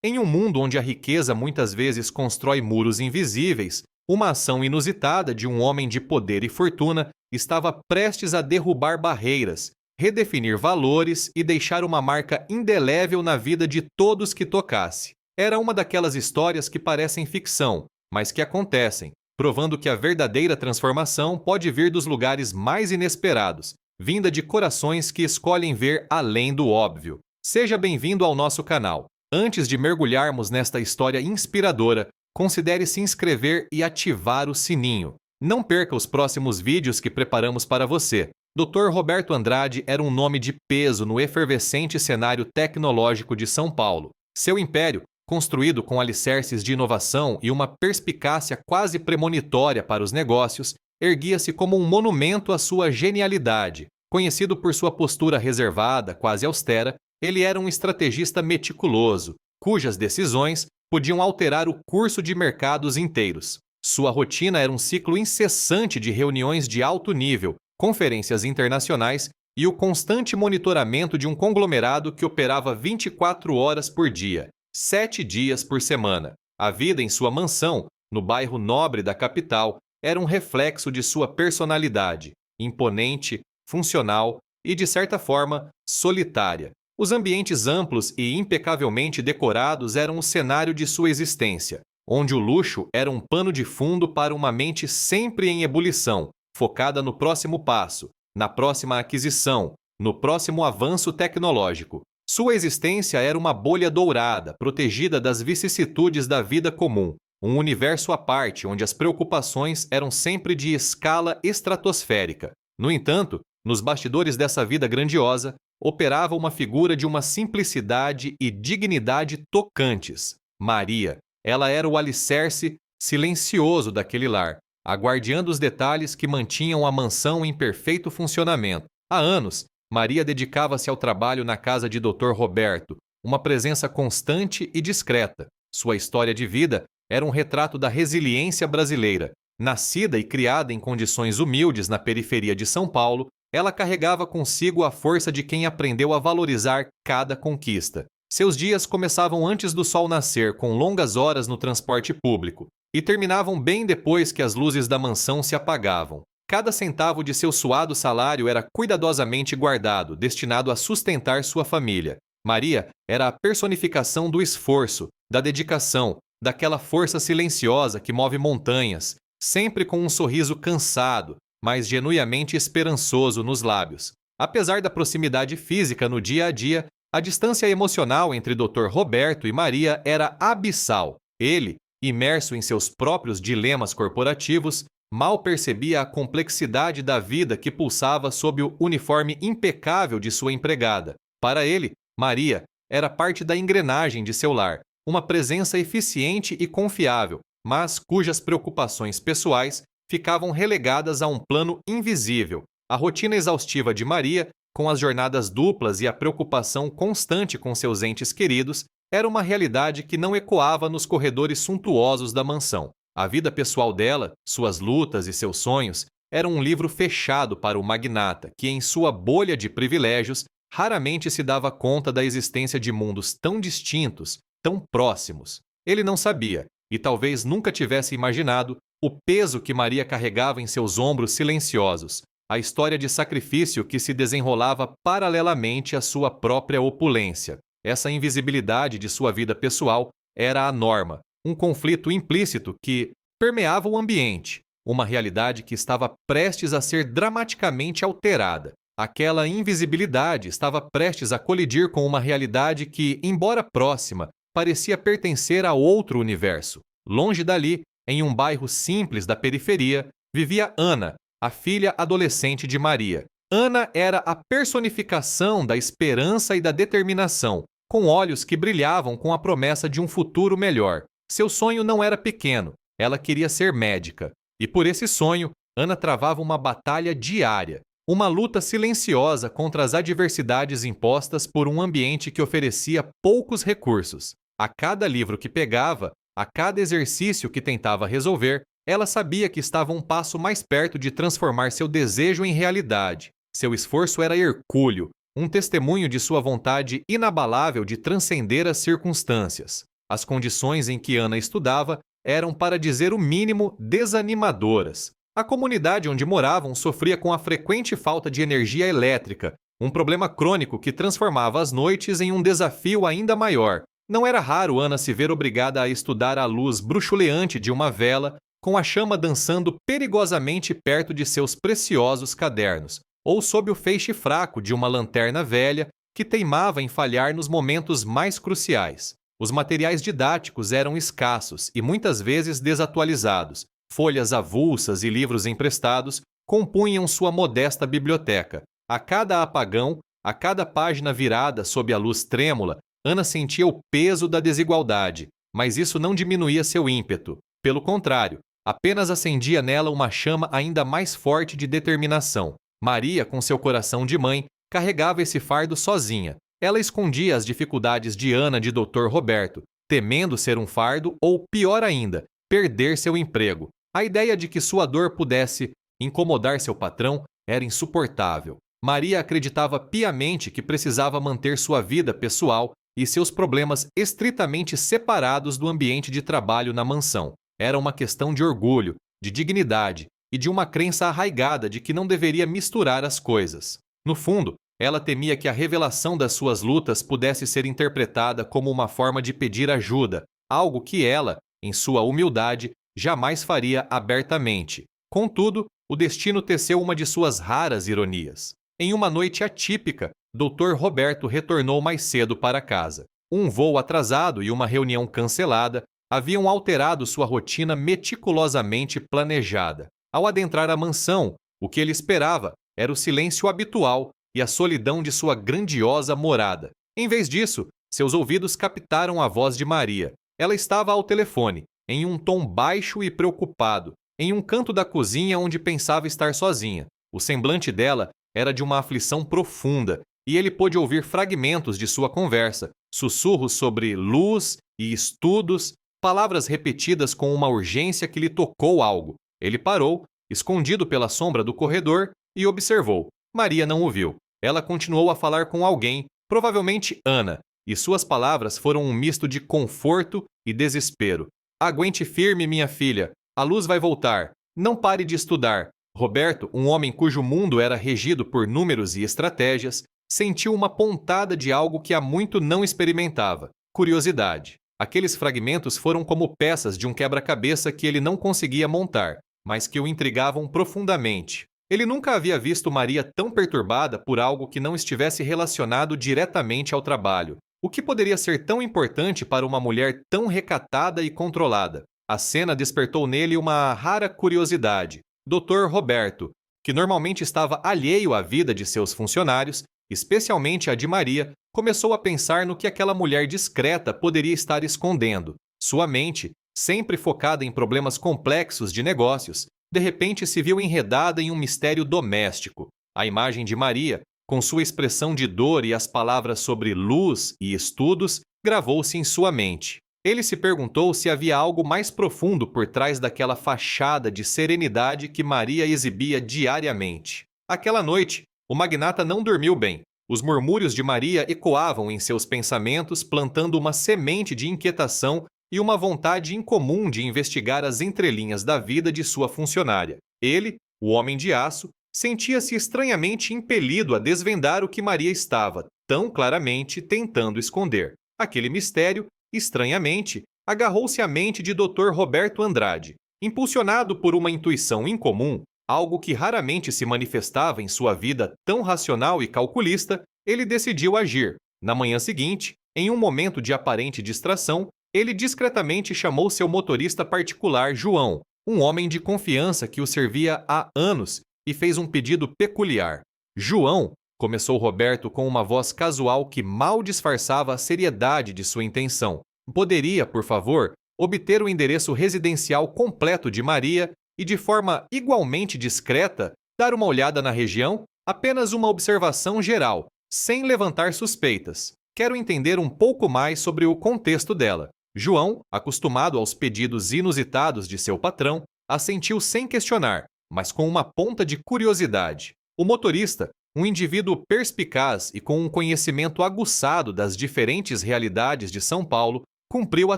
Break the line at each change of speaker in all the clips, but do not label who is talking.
Em um mundo onde a riqueza muitas vezes constrói muros invisíveis, uma ação inusitada de um homem de poder e fortuna estava prestes a derrubar barreiras, redefinir valores e deixar uma marca indelével na vida de todos que tocasse. Era uma daquelas histórias que parecem ficção, mas que acontecem, provando que a verdadeira transformação pode vir dos lugares mais inesperados, vinda de corações que escolhem ver além do óbvio. Seja bem-vindo ao nosso canal. Antes de mergulharmos nesta história inspiradora, considere se inscrever e ativar o sininho. Não perca os próximos vídeos que preparamos para você. Dr. Roberto Andrade era um nome de peso no efervescente cenário tecnológico de São Paulo. Seu império, construído com alicerces de inovação e uma perspicácia quase premonitória para os negócios, erguia-se como um monumento à sua genialidade. Conhecido por sua postura reservada, quase austera, ele era um estrategista meticuloso, cujas decisões podiam alterar o curso de mercados inteiros. Sua rotina era um ciclo incessante de reuniões de alto nível, conferências internacionais e o constante monitoramento de um conglomerado que operava 24 horas por dia, 7 dias por semana. A vida em sua mansão, no bairro nobre da capital, era um reflexo de sua personalidade, imponente, funcional e, de certa forma, solitária. Os ambientes amplos e impecavelmente decorados eram o cenário de sua existência, onde o luxo era um pano de fundo para uma mente sempre em ebulição, focada no próximo passo, na próxima aquisição, no próximo avanço tecnológico. Sua existência era uma bolha dourada, protegida das vicissitudes da vida comum, um universo à parte onde as preocupações eram sempre de escala estratosférica. No entanto, nos bastidores dessa vida grandiosa, operava uma figura de uma simplicidade e dignidade tocantes. Maria. Ela era o alicerce silencioso daquele lar, a guardiã dos detalhes que mantinham a mansão em perfeito funcionamento. Há anos, Maria dedicava-se ao trabalho na casa de Dr. Roberto, uma presença constante e discreta. Sua história de vida era um retrato da resiliência brasileira. Nascida e criada em condições humildes na periferia de São Paulo, ela carregava consigo a força de quem aprendeu a valorizar cada conquista. Seus dias começavam antes do sol nascer, com longas horas no transporte público, e terminavam bem depois que as luzes da mansão se apagavam. Cada centavo de seu suado salário era cuidadosamente guardado, destinado a sustentar sua família. Maria era a personificação do esforço, da dedicação, daquela força silenciosa que move montanhas, sempre com um sorriso cansado, mas genuinamente esperançoso nos lábios. Apesar da proximidade física no dia a dia, a distância emocional entre Dr. Roberto e Maria era abissal. Ele, imerso em seus próprios dilemas corporativos, mal percebia a complexidade da vida que pulsava sob o uniforme impecável de sua empregada. Para ele, Maria era parte da engrenagem de seu lar, uma presença eficiente e confiável, mas cujas preocupações pessoais ficavam relegadas a um plano invisível. A rotina exaustiva de Maria, com as jornadas duplas e a preocupação constante com seus entes queridos, era uma realidade que não ecoava nos corredores suntuosos da mansão. A vida pessoal dela, suas lutas e seus sonhos, era um livro fechado para o magnata, que em sua bolha de privilégios raramente se dava conta da existência de mundos tão distintos, tão próximos. Ele não sabia, e talvez nunca tivesse imaginado, o peso que Maria carregava em seus ombros silenciosos, a história de sacrifício que se desenrolava paralelamente à sua própria opulência. Essa invisibilidade de sua vida pessoal era a norma, um conflito implícito que permeava o ambiente, uma realidade que estava prestes a ser dramaticamente alterada. Aquela invisibilidade estava prestes a colidir com uma realidade que, embora próxima, parecia pertencer a outro universo. Longe dali, em um bairro simples da periferia, vivia Ana, a filha adolescente de Maria. Ana era a personificação da esperança e da determinação, com olhos que brilhavam com a promessa de um futuro melhor. Seu sonho não era pequeno, ela queria ser médica. E por esse sonho, Ana travava uma batalha diária, uma luta silenciosa contra as adversidades impostas por um ambiente que oferecia poucos recursos. A cada livro que pegava, a cada exercício que tentava resolver, ela sabia que estava um passo mais perto de transformar seu desejo em realidade. Seu esforço era hercúleo, um testemunho de sua vontade inabalável de transcender as circunstâncias. As condições em que Ana estudava eram, para dizer o mínimo, desanimadoras. A comunidade onde moravam sofria com a frequente falta de energia elétrica, um problema crônico que transformava as noites em um desafio ainda maior. Não era raro Ana se ver obrigada a estudar à luz bruxuleante de uma vela, com a chama dançando perigosamente perto de seus preciosos cadernos, ou sob o feixe fraco de uma lanterna velha que teimava em falhar nos momentos mais cruciais. Os materiais didáticos eram escassos e muitas vezes desatualizados. Folhas avulsas e livros emprestados compunham sua modesta biblioteca. A cada apagão, a cada página virada sob a luz trêmula, Ana sentia o peso da desigualdade, mas isso não diminuía seu ímpeto. Pelo contrário, apenas acendia nela uma chama ainda mais forte de determinação. Maria, com seu coração de mãe, carregava esse fardo sozinha. Ela escondia as dificuldades de Ana de Dr. Roberto, temendo ser um fardo ou, pior ainda, perder seu emprego. A ideia de que sua dor pudesse incomodar seu patrão era insuportável. Maria acreditava piamente que precisava manter sua vida pessoal e seus problemas estritamente separados do ambiente de trabalho na mansão. Era uma questão de orgulho, de dignidade e de uma crença arraigada de que não deveria misturar as coisas. No fundo, ela temia que a revelação das suas lutas pudesse ser interpretada como uma forma de pedir ajuda, algo que ela, em sua humildade, jamais faria abertamente. Contudo, o destino teceu uma de suas raras ironias. Em uma noite atípica, Dr. Roberto retornou mais cedo para casa. Um voo atrasado e uma reunião cancelada haviam alterado sua rotina meticulosamente planejada. Ao adentrar a mansão, o que ele esperava era o silêncio habitual e a solidão de sua grandiosa morada. Em vez disso, seus ouvidos captaram a voz de Maria. Ela estava ao telefone, em um tom baixo e preocupado, em um canto da cozinha onde pensava estar sozinha. O semblante dela era de uma aflição profunda, e ele pôde ouvir fragmentos de sua conversa, sussurros sobre luz e estudos, palavras repetidas com uma urgência que lhe tocou algo. Ele parou, escondido pela sombra do corredor, e observou. Maria não o viu. Ela continuou a falar com alguém, provavelmente Ana, e suas palavras foram um misto de conforto e desespero. Aguente firme, minha filha. A luz vai voltar. Não pare de estudar. Roberto, um homem cujo mundo era regido por números e estratégias, sentiu uma pontada de algo que há muito não experimentava: curiosidade. Aqueles fragmentos foram como peças de um quebra-cabeça que ele não conseguia montar, mas que o intrigavam profundamente. Ele nunca havia visto Maria tão perturbada por algo que não estivesse relacionado diretamente ao trabalho. O que poderia ser tão importante para uma mulher tão recatada e controlada? A cena despertou nele uma rara curiosidade. Dr. Roberto, que normalmente estava alheio à vida de seus funcionários, especialmente a de Maria, começou a pensar no que aquela mulher discreta poderia estar escondendo. Sua mente, sempre focada em problemas complexos de negócios, de repente se viu enredada em um mistério doméstico. A imagem de Maria, com sua expressão de dor e as palavras sobre luz e estudos, gravou-se em sua mente. Ele se perguntou se havia algo mais profundo por trás daquela fachada de serenidade que Maria exibia diariamente. Aquela noite, o magnata não dormiu bem. Os murmúrios de Maria ecoavam em seus pensamentos, plantando uma semente de inquietação e uma vontade incomum de investigar as entrelinhas da vida de sua funcionária. Ele, o homem de aço, sentia-se estranhamente impelido a desvendar o que Maria estava, tão claramente, tentando esconder. Aquele mistério, estranhamente, agarrou-se à mente de Dr. Roberto Andrade. Impulsionado por uma intuição incomum, algo que raramente se manifestava em sua vida tão racional e calculista, ele decidiu agir. Na manhã seguinte, em um momento de aparente distração, ele discretamente chamou seu motorista particular, João, um homem de confiança que o servia há anos, e fez um pedido peculiar. João, começou Roberto com uma voz casual que mal disfarçava a seriedade de sua intenção. Poderia, por favor, obter o endereço residencial completo de Maria e, de forma igualmente discreta, dar uma olhada na região? Apenas uma observação geral, sem levantar suspeitas. Quero entender um pouco mais sobre o contexto dela. João, acostumado aos pedidos inusitados de seu patrão, assentiu sem questionar, mas com uma ponta de curiosidade. O motorista, Um indivíduo perspicaz e com um conhecimento aguçado das diferentes realidades de São Paulo, cumpriu a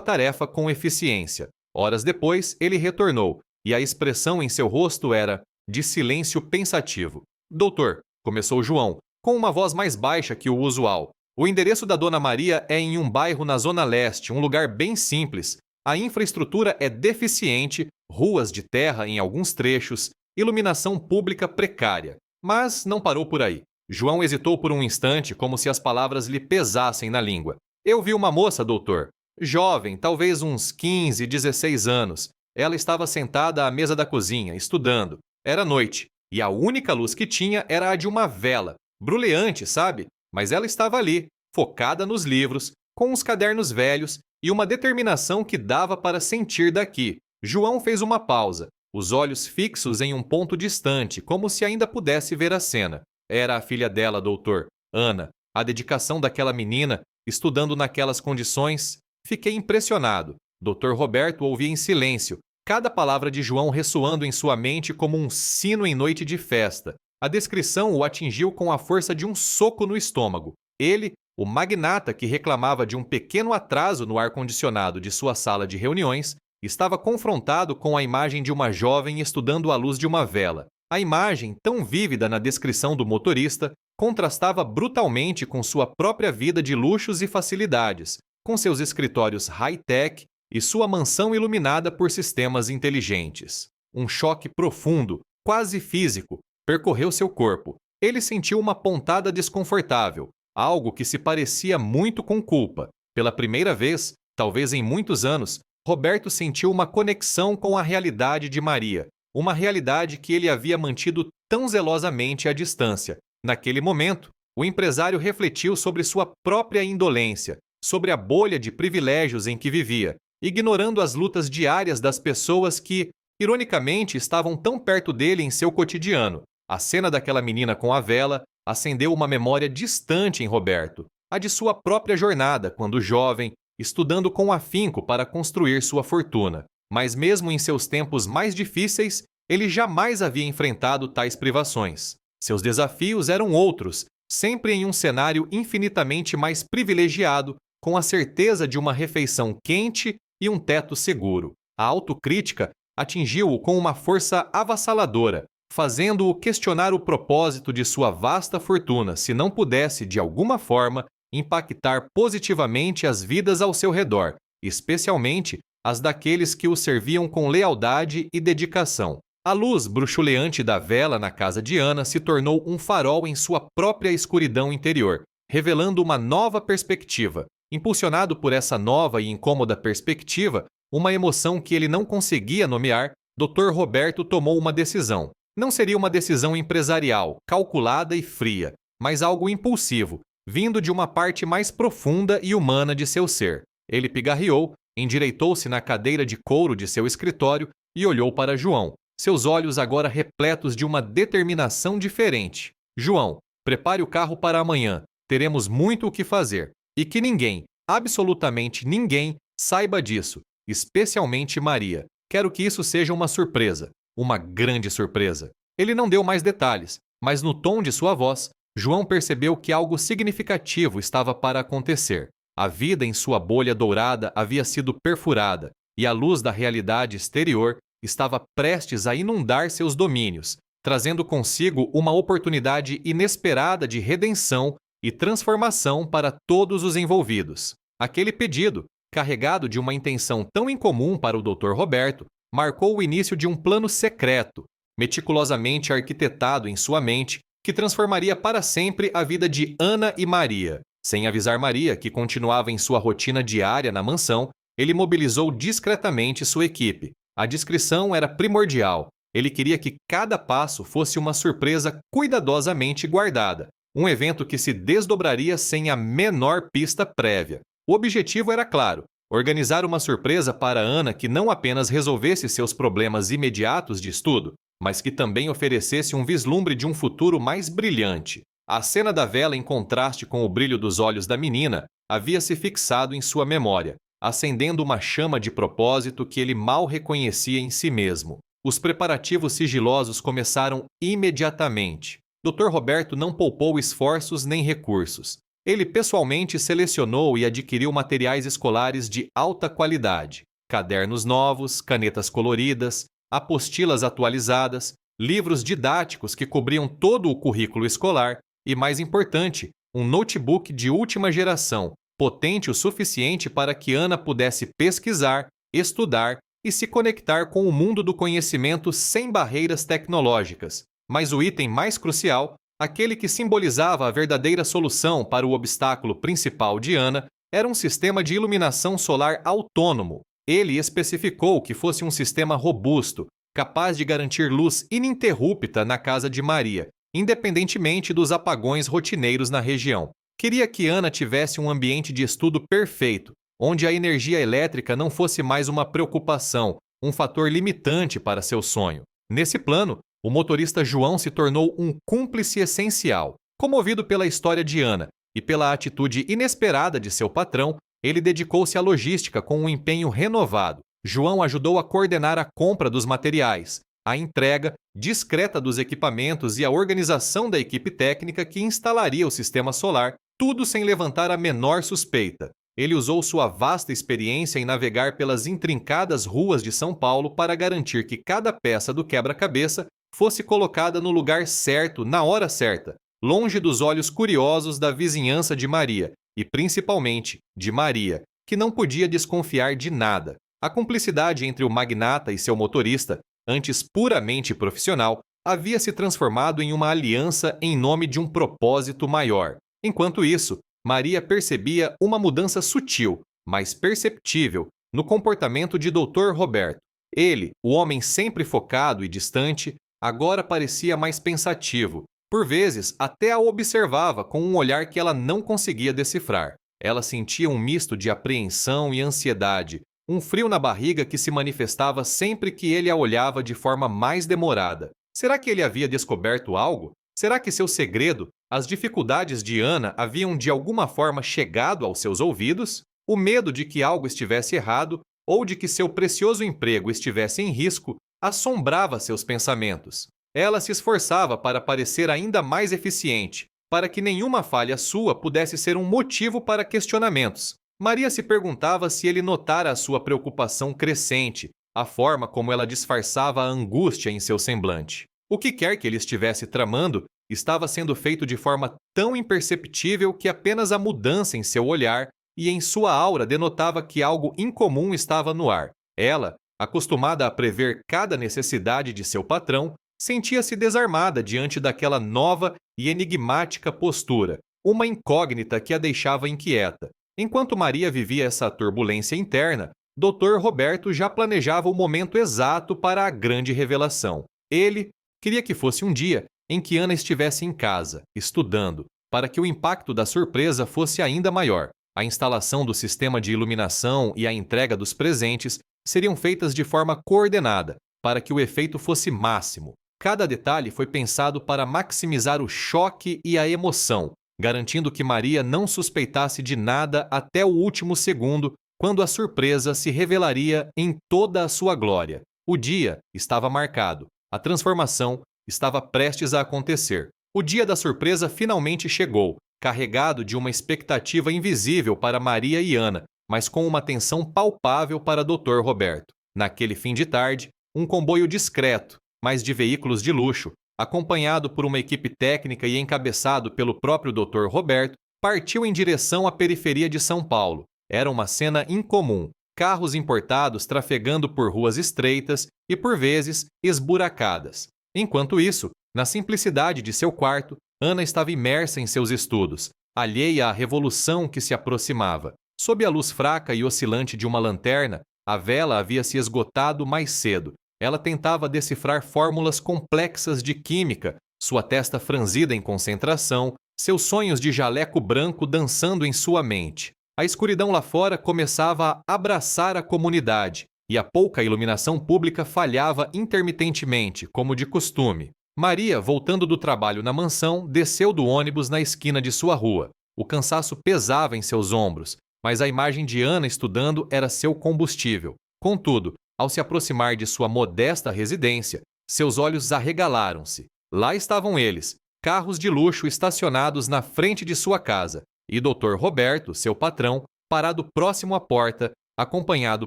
tarefa com eficiência. Horas depois, ele retornou, e a expressão em seu rosto era de silêncio pensativo. Doutor, começou João, com uma voz mais baixa que o usual. O endereço da Dona Maria é em um bairro na Zona Leste, um lugar bem simples. A infraestrutura é deficiente, ruas de terra em alguns trechos, iluminação pública precária. Mas não parou por aí. João hesitou por um instante, como se as palavras lhe pesassem na língua. Eu vi uma moça, doutor. Jovem, talvez uns 15, 16 anos. Ela estava sentada à mesa da cozinha, estudando. Era noite, e a única luz que tinha era a de uma vela. Bruleante, sabe? Mas ela estava ali, focada nos livros, com uns cadernos velhos e uma determinação que dava para sentir daqui. João fez uma pausa, os olhos fixos em um ponto distante, como se ainda pudesse ver a cena. Era a filha dela, doutor, Ana. A dedicação daquela menina, estudando naquelas condições. Fiquei impressionado. Dr. Roberto ouvia em silêncio, cada palavra de João ressoando em sua mente como um sino em noite de festa. A descrição o atingiu com a força de um soco no estômago. Ele, o magnata que reclamava de um pequeno atraso no ar-condicionado de sua sala de reuniões, estava confrontado com a imagem de uma jovem estudando à luz de uma vela. A imagem, tão vívida na descrição do motorista, contrastava brutalmente com sua própria vida de luxos e facilidades, com seus escritórios high-tech e sua mansão iluminada por sistemas inteligentes. Um choque profundo, quase físico, percorreu seu corpo. Ele sentiu uma pontada desconfortável, algo que se parecia muito com culpa. Pela primeira vez, talvez em muitos anos, Roberto sentiu uma conexão com a realidade de Maria, uma realidade que ele havia mantido tão zelosamente à distância. Naquele momento, o empresário refletiu sobre sua própria indolência, sobre a bolha de privilégios em que vivia, ignorando as lutas diárias das pessoas que, ironicamente, estavam tão perto dele em seu cotidiano. A cena daquela menina com a vela acendeu uma memória distante em Roberto, a de sua própria jornada, quando jovem, estudando com afinco para construir sua fortuna. Mas mesmo em seus tempos mais difíceis, ele jamais havia enfrentado tais privações. Seus desafios eram outros, sempre em um cenário infinitamente mais privilegiado, com a certeza de uma refeição quente e um teto seguro. A autocrítica atingiu-o com uma força avassaladora, fazendo-o questionar o propósito de sua vasta fortuna se não pudesse, de alguma forma, impactar positivamente as vidas ao seu redor, especialmente as daqueles que o serviam com lealdade e dedicação. A luz bruxuleante da vela na casa de Ana se tornou um farol em sua própria escuridão interior, revelando uma nova perspectiva. Impulsionado por essa nova e incômoda perspectiva, uma emoção que ele não conseguia nomear, Dr. Roberto tomou uma decisão. Não seria uma decisão empresarial, calculada e fria, mas algo impulsivo, vindo de uma parte mais profunda e humana de seu ser. Ele pigarreou, endireitou-se na cadeira de couro de seu escritório e olhou para João, seus olhos agora repletos de uma determinação diferente. João, prepare o carro para amanhã, teremos muito o que fazer. E que ninguém, absolutamente ninguém, saiba disso, especialmente Maria. Quero que isso seja uma surpresa, uma grande surpresa. Ele não deu mais detalhes, mas no tom de sua voz, João percebeu que algo significativo estava para acontecer. A vida em sua bolha dourada havia sido perfurada, e a luz da realidade exterior estava prestes a inundar seus domínios, trazendo consigo uma oportunidade inesperada de redenção e transformação para todos os envolvidos. Aquele pedido, carregado de uma intenção tão incomum para o Dr. Roberto, marcou o início de um plano secreto, meticulosamente arquitetado em sua mente, que transformaria para sempre a vida de Ana e Maria. Sem avisar Maria, que continuava em sua rotina diária na mansão, ele mobilizou discretamente sua equipe. A discrição era primordial. Ele queria que cada passo fosse uma surpresa cuidadosamente guardada. Um evento que se desdobraria sem a menor pista prévia. O objetivo era claro: organizar uma surpresa para Ana que não apenas resolvesse seus problemas imediatos de estudo, mas que também oferecesse um vislumbre de um futuro mais brilhante. A cena da vela, em contraste com o brilho dos olhos da menina, havia se fixado em sua memória, acendendo uma chama de propósito que ele mal reconhecia em si mesmo. Os preparativos sigilosos começaram imediatamente. Dr. Roberto não poupou esforços nem recursos. Ele pessoalmente selecionou e adquiriu materiais escolares de alta qualidade: cadernos novos, canetas coloridas, apostilas atualizadas, livros didáticos que cobriam todo o currículo escolar e, mais importante, um notebook de última geração, potente o suficiente para que Ana pudesse pesquisar, estudar e se conectar com o mundo do conhecimento sem barreiras tecnológicas. Mas o item mais crucial, aquele que simbolizava a verdadeira solução para o obstáculo principal de Ana, era um sistema de iluminação solar autônomo. Ele especificou que fosse um sistema robusto, capaz de garantir luz ininterrupta na casa de Maria, independentemente dos apagões rotineiros na região. Queria que Ana tivesse um ambiente de estudo perfeito, onde a energia elétrica não fosse mais uma preocupação, um fator limitante para seu sonho. Nesse plano, o motorista João se tornou um cúmplice essencial. Comovido pela história de Ana e pela atitude inesperada de seu patrão, ele dedicou-se à logística com um empenho renovado. João ajudou a coordenar a compra dos materiais, a entrega discreta dos equipamentos e a organização da equipe técnica que instalaria o sistema solar, tudo sem levantar a menor suspeita. Ele usou sua vasta experiência em navegar pelas intrincadas ruas de São Paulo para garantir que cada peça do quebra-cabeça fosse colocada no lugar certo, na hora certa, longe dos olhos curiosos da vizinhança de Maria, e principalmente de Maria, que não podia desconfiar de nada. A cumplicidade entre o magnata e seu motorista, antes puramente profissional, havia se transformado em uma aliança em nome de um propósito maior. Enquanto isso, Maria percebia uma mudança sutil, mas perceptível, no comportamento de Dr. Roberto. Ele, o homem sempre focado e distante, agora parecia mais pensativo. Por vezes, até a observava com um olhar que ela não conseguia decifrar. Ela sentia um misto de apreensão e ansiedade, um frio na barriga que se manifestava sempre que ele a olhava de forma mais demorada. Será que ele havia descoberto algo? Será que seu segredo, as dificuldades de Ana, haviam de alguma forma chegado aos seus ouvidos? O medo de que algo estivesse errado ou de que seu precioso emprego estivesse em risco assombrava seus pensamentos. Ela se esforçava para parecer ainda mais eficiente, para que nenhuma falha sua pudesse ser um motivo para questionamentos. Maria se perguntava se ele notara a sua preocupação crescente, a forma como ela disfarçava a angústia em seu semblante. O que quer que ele estivesse tramando estava sendo feito de forma tão imperceptível que apenas a mudança em seu olhar e em sua aura denotava que algo incomum estava no ar. Ela, acostumada a prever cada necessidade de seu patrão, sentia-se desarmada diante daquela nova e enigmática postura, uma incógnita que a deixava inquieta. Enquanto Maria vivia essa turbulência interna, Dr. Roberto já planejava o momento exato para a grande revelação. Ele queria que fosse um dia em que Ana estivesse em casa, estudando, para que o impacto da surpresa fosse ainda maior. A instalação do sistema de iluminação e a entrega dos presentes seriam feitas de forma coordenada, para que o efeito fosse máximo. Cada detalhe foi pensado para maximizar o choque e a emoção, garantindo que Maria não suspeitasse de nada até o último segundo, quando a surpresa se revelaria em toda a sua glória. O dia estava marcado, a transformação estava prestes a acontecer. O dia da surpresa finalmente chegou, carregado de uma expectativa invisível para Maria e Ana, mas com uma tensão palpável para Dr. Roberto. Naquele fim de tarde, um comboio discreto, mas de veículos de luxo, acompanhado por uma equipe técnica e encabeçado pelo próprio Dr. Roberto, partiu em direção à periferia de São Paulo. Era uma cena incomum, carros importados trafegando por ruas estreitas e, por vezes, esburacadas. Enquanto isso, na simplicidade de seu quarto, Ana estava imersa em seus estudos, alheia à revolução que se aproximava. Sob a luz fraca e oscilante de uma lanterna, a vela havia se esgotado mais cedo. Ela tentava decifrar fórmulas complexas de química, sua testa franzida em concentração, seus sonhos de jaleco branco dançando em sua mente. A escuridão lá fora começava a abraçar a comunidade, e a pouca iluminação pública falhava intermitentemente, como de costume. Maria, voltando do trabalho na mansão, desceu do ônibus na esquina de sua rua. O cansaço pesava em seus ombros, mas a imagem de Ana estudando era seu combustível. Contudo, ao se aproximar de sua modesta residência, seus olhos arregalaram-se. Lá estavam eles, carros de luxo estacionados na frente de sua casa e Dr. Roberto, seu patrão, parado próximo à porta, acompanhado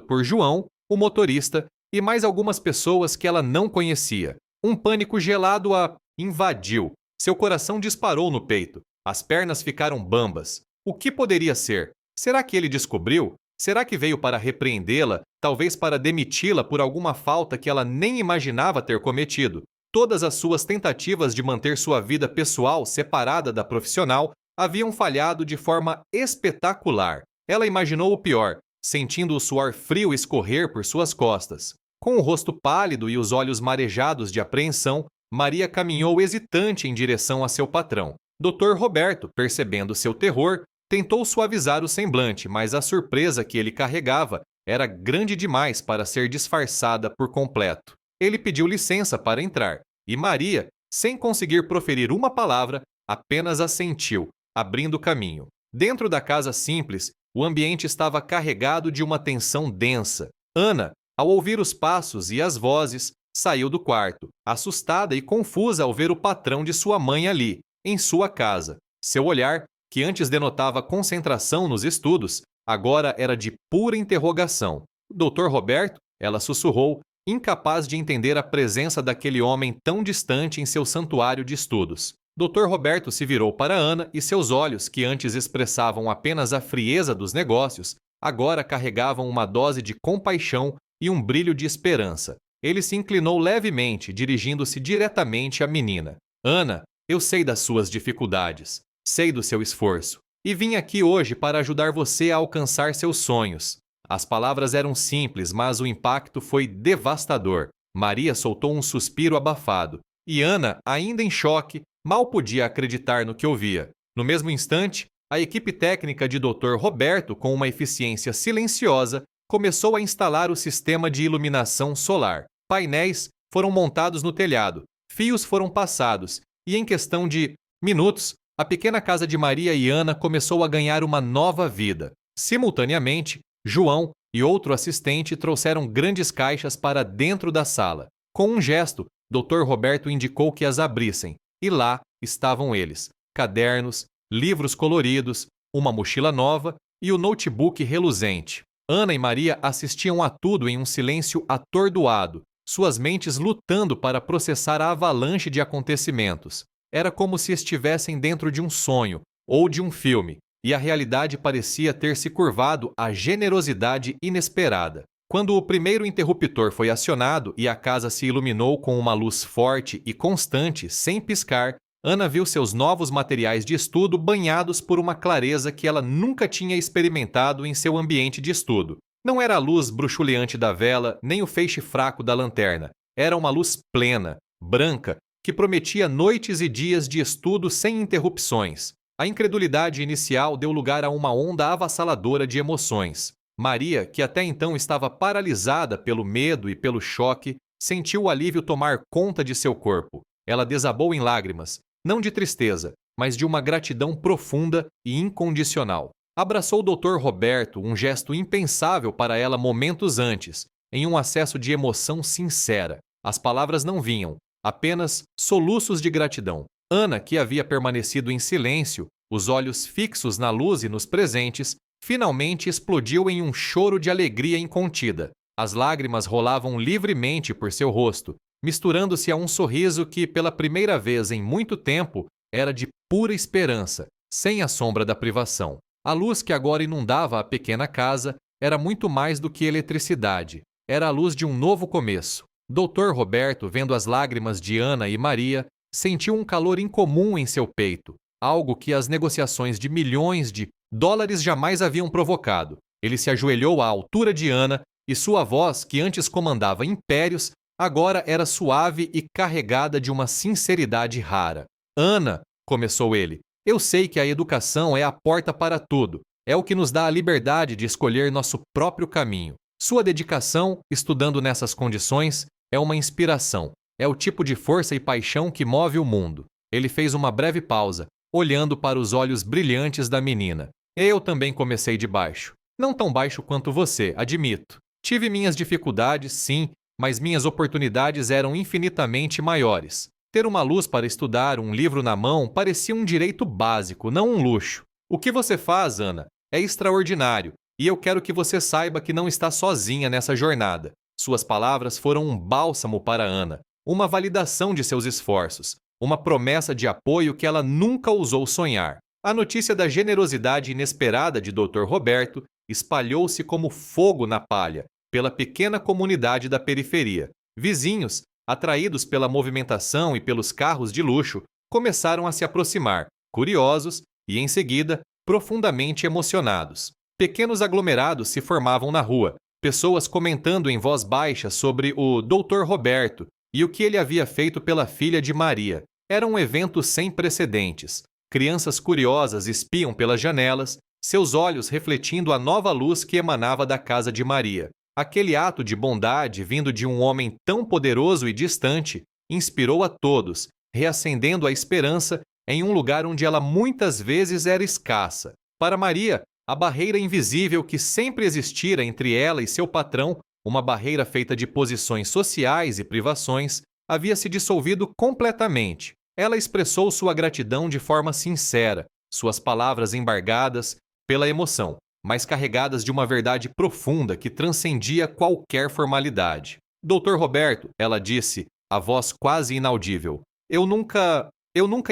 por João, o motorista, e mais algumas pessoas que ela não conhecia. Um pânico gelado a invadiu. Seu coração disparou no peito. As pernas ficaram bambas. O que poderia ser? Será que ele descobriu? Será que veio para repreendê-la, talvez para demiti-la por alguma falta que ela nem imaginava ter cometido? Todas as suas tentativas de manter sua vida pessoal separada da profissional haviam falhado de forma espetacular. Ela imaginou o pior, sentindo o suor frio escorrer por suas costas. Com o rosto pálido e os olhos marejados de apreensão, Maria caminhou hesitante em direção a seu patrão. Dr. Roberto, percebendo seu terror, tentou suavizar o semblante, mas a surpresa que ele carregava era grande demais para ser disfarçada por completo. Ele pediu licença para entrar, e Maria, sem conseguir proferir uma palavra, apenas assentiu, abrindo caminho. Dentro da casa simples, o ambiente estava carregado de uma tensão densa. Ana, ao ouvir os passos e as vozes, saiu do quarto, assustada e confusa ao ver o patrão de sua mãe ali, em sua casa. Seu olhar, que antes denotava concentração nos estudos, agora era de pura interrogação. Dr. Roberto, ela sussurrou, incapaz de entender a presença daquele homem tão distante em seu santuário de estudos. Dr. Roberto se virou para Ana e seus olhos, que antes expressavam apenas a frieza dos negócios, agora carregavam uma dose de compaixão e um brilho de esperança. Ele se inclinou levemente, dirigindo-se diretamente à menina. Ana, eu sei das suas dificuldades, sei do seu esforço, e vim aqui hoje para ajudar você a alcançar seus sonhos. As palavras eram simples, mas o impacto foi devastador. Maria soltou um suspiro abafado, e Ana, ainda em choque, mal podia acreditar no que ouvia. No mesmo instante, a equipe técnica de Dr. Roberto, com uma eficiência silenciosa, começou a instalar o sistema de iluminação solar. Painéis foram montados no telhado, fios foram passados, e em questão de minutos, a pequena casa de Maria e Ana começou a ganhar uma nova vida. Simultaneamente, João e outro assistente trouxeram grandes caixas para dentro da sala. Com um gesto, Dr. Roberto indicou que as abrissem, e lá estavam eles: cadernos, livros coloridos, uma mochila nova e o notebook reluzente. Ana e Maria assistiam a tudo em um silêncio atordoado, suas mentes lutando para processar a avalanche de acontecimentos. Era como se estivessem dentro de um sonho ou de um filme, e a realidade parecia ter se curvado à generosidade inesperada. Quando o primeiro interruptor foi acionado e a casa se iluminou com uma luz forte e constante, sem piscar, Ana viu seus novos materiais de estudo banhados por uma clareza que ela nunca tinha experimentado em seu ambiente de estudo. Não era a luz bruxuleante da vela, nem o feixe fraco da lanterna. Era uma luz plena, branca, que prometia noites e dias de estudo sem interrupções. A incredulidade inicial deu lugar a uma onda avassaladora de emoções. Maria, que até então estava paralisada pelo medo e pelo choque, sentiu o alívio tomar conta de seu corpo. Ela desabou em lágrimas, não de tristeza, mas de uma gratidão profunda e incondicional. Abraçou o Dr. Roberto, um gesto impensável para ela momentos antes, em um acesso de emoção sincera. As palavras não vinham, apenas soluços de gratidão. Ana, que havia permanecido em silêncio, os olhos fixos na luz e nos presentes, finalmente explodiu em um choro de alegria incontida. As lágrimas rolavam livremente por seu rosto, misturando-se a um sorriso que, pela primeira vez em muito tempo, era de pura esperança, sem a sombra da privação. A luz que agora inundava a pequena casa era muito mais do que eletricidade. Era a luz de um novo começo. Dr. Roberto, vendo as lágrimas de Ana e Maria, sentiu um calor incomum em seu peito, algo que as negociações de milhões de dólares jamais haviam provocado. Ele se ajoelhou à altura de Ana e sua voz, que antes comandava impérios, agora era suave e carregada de uma sinceridade rara. Ana, começou ele, eu sei que a educação é a porta para tudo, é o que nos dá a liberdade de escolher nosso próprio caminho. Sua dedicação, estudando nessas condições, é uma inspiração, é o tipo de força e paixão que move o mundo. Ele fez uma breve pausa, olhando para os olhos brilhantes da menina. Eu também comecei de baixo. Não tão baixo quanto você, admito. Tive minhas dificuldades, sim, mas minhas oportunidades eram infinitamente maiores. Ter uma luz para estudar, um livro na mão, parecia um direito básico, não um luxo. O que você faz, Ana, é extraordinário, e eu quero que você saiba que não está sozinha nessa jornada. Suas palavras foram um bálsamo para Ana, uma validação de seus esforços, uma promessa de apoio que ela nunca ousou sonhar. A notícia da generosidade inesperada de Dr. Roberto espalhou-se como fogo na palha pela pequena comunidade da periferia. Vizinhos, atraídos pela movimentação e pelos carros de luxo, começaram a se aproximar, curiosos e, em seguida, profundamente emocionados. Pequenos aglomerados se formavam na rua, pessoas comentando em voz baixa sobre o Dr. Roberto e o que ele havia feito pela filha de Maria. Era um evento sem precedentes. Crianças curiosas espiam pelas janelas, seus olhos refletindo a nova luz que emanava da casa de Maria. Aquele ato de bondade vindo de um homem tão poderoso e distante inspirou a todos, reacendendo a esperança em um lugar onde ela muitas vezes era escassa. Para Maria, a barreira invisível que sempre existira entre ela e seu patrão, uma barreira feita de posições sociais e privações, havia se dissolvido completamente. Ela expressou sua gratidão de forma sincera, suas palavras embargadas pela emoção, mas carregadas de uma verdade profunda que transcendia qualquer formalidade. Dr. Roberto, ela disse, a voz quase inaudível, eu nunca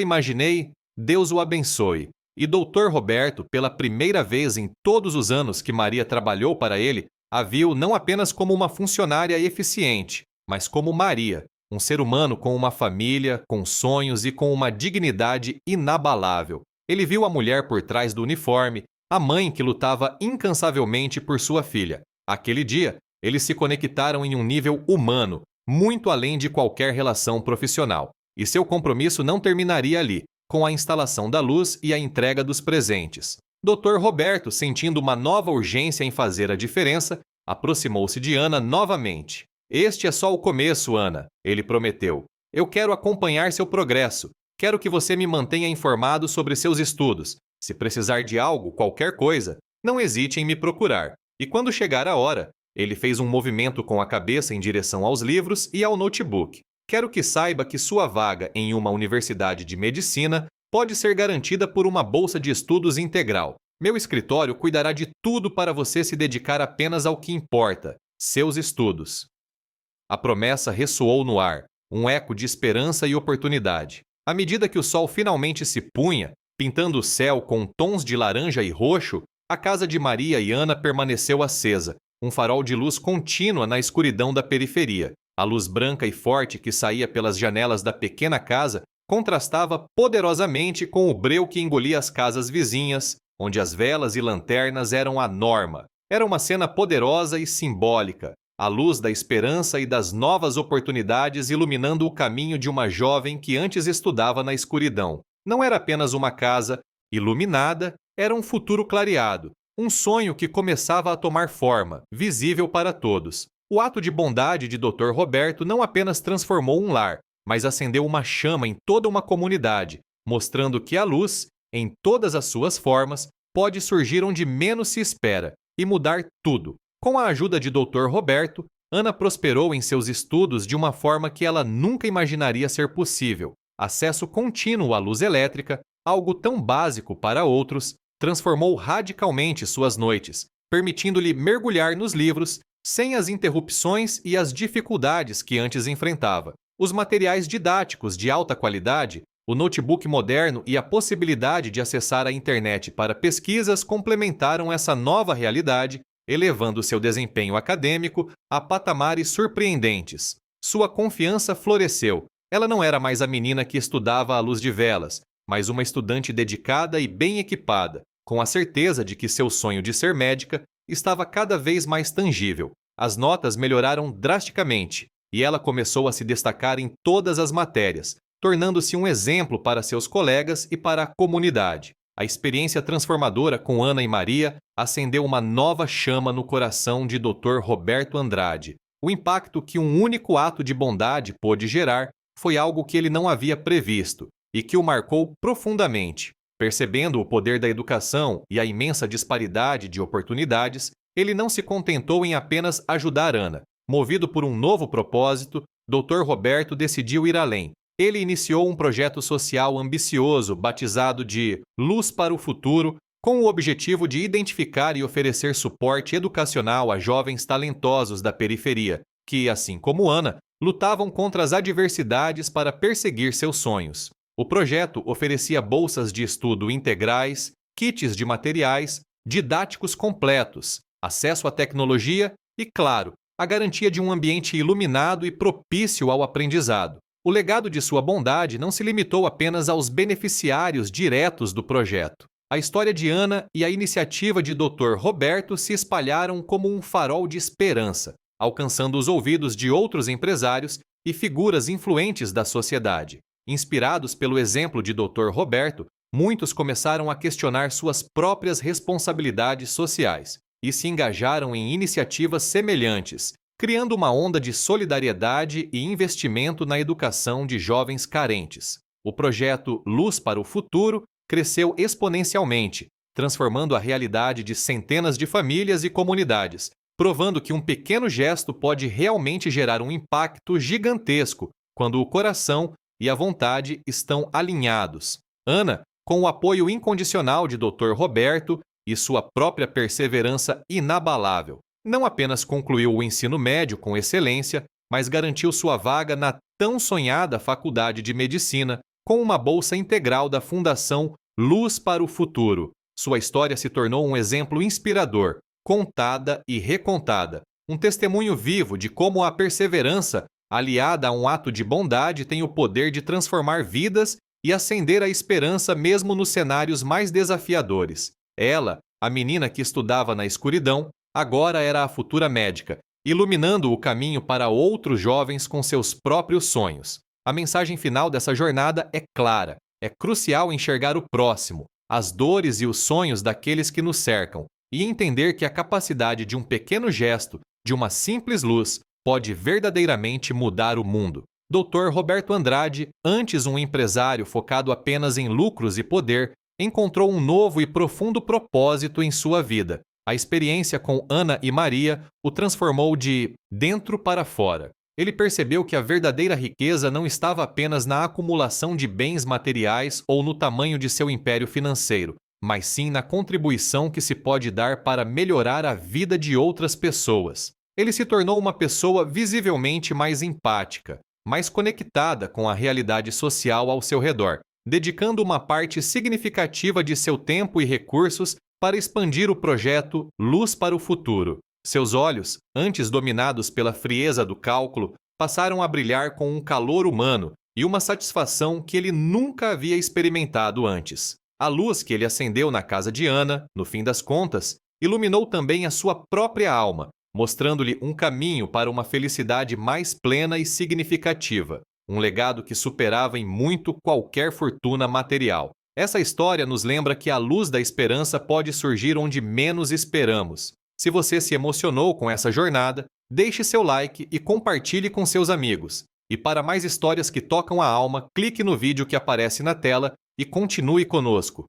imaginei, Deus o abençoe. E Dr. Roberto, pela primeira vez em todos os anos que Maria trabalhou para ele, a viu não apenas como uma funcionária eficiente, mas como Maria, um ser humano com uma família, com sonhos e com uma dignidade inabalável. Ele viu a mulher por trás do uniforme, a mãe que lutava incansavelmente por sua filha. Aquele dia, eles se conectaram em um nível humano, muito além de qualquer relação profissional. E seu compromisso não terminaria ali, com a instalação da luz e a entrega dos presentes. Dr. Roberto, sentindo uma nova urgência em fazer a diferença, aproximou-se de Ana novamente. Este é só o começo, Ana, ele prometeu. Eu quero acompanhar seu progresso. Quero que você me mantenha informado sobre seus estudos. Se precisar de algo, qualquer coisa, não hesite em me procurar. E quando chegar a hora, ele fez um movimento com a cabeça em direção aos livros e ao notebook. Quero que saiba que sua vaga em uma universidade de medicina pode ser garantida por uma bolsa de estudos integral. Meu escritório cuidará de tudo para você se dedicar apenas ao que importa, seus estudos. A promessa ressoou no ar, um eco de esperança e oportunidade. À medida que o sol finalmente se punha, pintando o céu com tons de laranja e roxo, a casa de Maria e Ana permaneceu acesa, um farol de luz contínua na escuridão da periferia. A luz branca e forte que saía pelas janelas da pequena casa contrastava poderosamente com o breu que engolia as casas vizinhas, onde as velas e lanternas eram a norma. Era uma cena poderosa e simbólica, a luz da esperança e das novas oportunidades iluminando o caminho de uma jovem que antes estudava na escuridão. Não era apenas uma casa iluminada, era um futuro clareado, um sonho que começava a tomar forma, visível para todos. O ato de bondade de Dr. Roberto não apenas transformou um lar, mas acendeu uma chama em toda uma comunidade, mostrando que a luz, em todas as suas formas, pode surgir onde menos se espera e mudar tudo. Com a ajuda de Dr. Roberto, Ana prosperou em seus estudos de uma forma que ela nunca imaginaria ser possível. Acesso contínuo à luz elétrica, algo tão básico para outros, transformou radicalmente suas noites, permitindo-lhe mergulhar nos livros sem as interrupções e as dificuldades que antes enfrentava. Os materiais didáticos de alta qualidade, o notebook moderno e a possibilidade de acessar a internet para pesquisas complementaram essa nova realidade, elevando seu desempenho acadêmico a patamares surpreendentes. Sua confiança floresceu. Ela não era mais a menina que estudava à luz de velas, mas uma estudante dedicada e bem equipada, com a certeza de que seu sonho de ser médica estava cada vez mais tangível. As notas melhoraram drasticamente e ela começou a se destacar em todas as matérias, tornando-se um exemplo para seus colegas e para a comunidade. A experiência transformadora com Ana e Maria acendeu uma nova chama no coração de Dr. Roberto Andrade. O impacto que um único ato de bondade pôde gerar foi algo que ele não havia previsto e que o marcou profundamente. Percebendo o poder da educação e a imensa disparidade de oportunidades, ele não se contentou em apenas ajudar Ana. Movido por um novo propósito, Dr. Roberto decidiu ir além. ele iniciou um projeto social ambicioso batizado de Luz para o Futuro, com o objetivo de identificar e oferecer suporte educacional a jovens talentosos da periferia, que, assim como Ana, lutavam contra as adversidades para perseguir seus sonhos. O projeto oferecia bolsas de estudo integrais, kits de materiais, didáticos completos, acesso à tecnologia e, claro, a garantia de um ambiente iluminado e propício ao aprendizado. O legado de sua bondade não se limitou apenas aos beneficiários diretos do projeto. A história de Ana e a iniciativa de Dr. Roberto se espalharam como um farol de esperança, alcançando os ouvidos de outros empresários e figuras influentes da sociedade. Inspirados pelo exemplo de Dr. Roberto, muitos começaram a questionar suas próprias responsabilidades sociais e se engajaram em iniciativas semelhantes, criando uma onda de solidariedade e investimento na educação de jovens carentes. O projeto Luz para o Futuro cresceu exponencialmente, transformando a realidade de centenas de famílias e comunidades, provando que um pequeno gesto pode realmente gerar um impacto gigantesco quando o coração e a vontade estão alinhados. Ana, com o apoio incondicional de Dr. Roberto e sua própria perseverança inabalável, não apenas concluiu o ensino médio com excelência, mas garantiu sua vaga na tão sonhada Faculdade de Medicina com uma bolsa integral da Fundação Luz para o Futuro. Sua história se tornou um exemplo inspirador, contada e recontada, um testemunho vivo de como a perseverança, aliada a um ato de bondade, tem o poder de transformar vidas e acender a esperança mesmo nos cenários mais desafiadores. Ela, a menina que estudava na escuridão, agora era a futura médica, iluminando o caminho para outros jovens com seus próprios sonhos. A mensagem final dessa jornada é clara. É crucial enxergar o próximo, as dores e os sonhos daqueles que nos cercam, e entender que a capacidade de um pequeno gesto, de uma simples luz, pode verdadeiramente mudar o mundo. Dr. Roberto Andrade, antes um empresário focado apenas em lucros e poder, encontrou um novo e profundo propósito em sua vida. A experiência com Ana e Maria o transformou de dentro para fora. Ele percebeu que a verdadeira riqueza não estava apenas na acumulação de bens materiais ou no tamanho de seu império financeiro, mas sim na contribuição que se pode dar para melhorar a vida de outras pessoas. Ele se tornou uma pessoa visivelmente mais empática, mais conectada com a realidade social ao seu redor, dedicando uma parte significativa de seu tempo e recursos para expandir o projeto Luz para o Futuro. Seus olhos, antes dominados pela frieza do cálculo, passaram a brilhar com um calor humano e uma satisfação que ele nunca havia experimentado antes. A luz que ele acendeu na casa de Ana, no fim das contas, iluminou também a sua própria alma, mostrando-lhe um caminho para uma felicidade mais plena e significativa, um legado que superava em muito qualquer fortuna material. Essa história nos lembra que a luz da esperança pode surgir onde menos esperamos. Se você se emocionou com essa jornada, deixe seu like e compartilhe com seus amigos. E para mais histórias que tocam a alma, clique no vídeo que aparece na tela e continue conosco.